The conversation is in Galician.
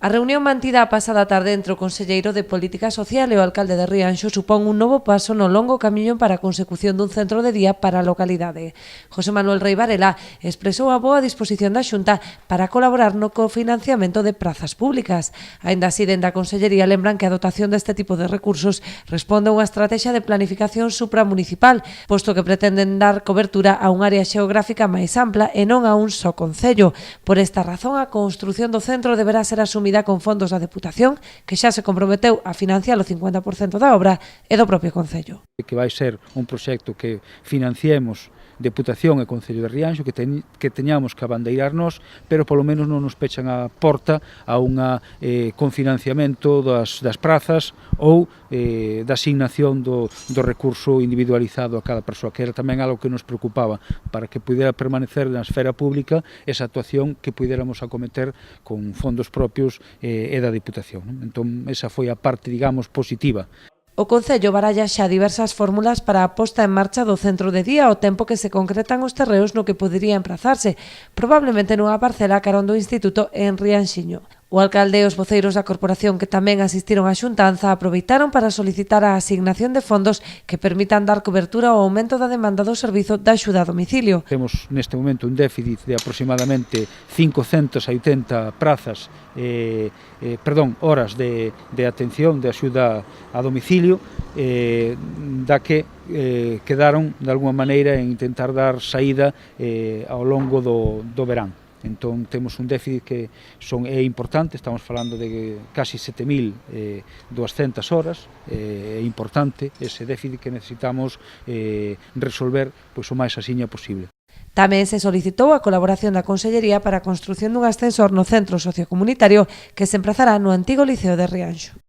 A reunión mantida a pasada tarde entre o conselleiro de Política Social e o alcalde de Rianxo supón un novo paso no longo camiño para a consecución dun centro de día para a localidade. José Manuel Rei Varela expresou a boa disposición da Xunta para colaborar no cofinanciamento de prazas públicas. Aínda así, dende a Consellería lembran que a dotación deste tipo de recursos responde a unha estrategia de planificación supramunicipal, posto que pretenden dar cobertura a un área xeográfica máis ampla e non a un só concello. Por esta razón, a construción do centro deberá ser asumida con fondos da Deputación, que xa se comprometeu a financiar o 50% da obra, e do propio Concello. Que vai ser un proxecto que financiemos Deputación e Concello de Rianxo, que teñamos que abandeirarnos, pero polo menos non nos pechan a porta a unha confinanciamento das prazas ou da asignación do recurso individualizado a cada persoa, que era tamén algo que nos preocupaba, para que pudera permanecer na esfera pública esa actuación que puderamos acometer con fondos propios e da Deputación. Entón, esa foi a parte, digamos, positiva. O Concello baralla xa diversas fórmulas para a posta en marcha do centro de día ao tempo que se concretan os terreos no que podería emprazarse, probablemente nunha parcela carón do Instituto en Rianxiño. O alcalde e os voceiros da corporación que tamén asistiron á xuntanza aproveitaron para solicitar a asignación de fondos que permitan dar cobertura ao aumento da demanda do servizo de axuda a domicilio. Temos neste momento un déficit de aproximadamente 580 horas de atención de axuda a domicilio, da que quedaron de alguma maneira en intentar dar saída ao longo do verán. Entón temos un déficit que é importante, estamos falando de casi 7.200 horas, é importante ese déficit que necesitamos resolver o máis axiña posible. Tamén se solicitou a colaboración da Consellería para a construción dun ascensor no centro sociocomunitario que se emprazará no antigo Liceo de Rianxo.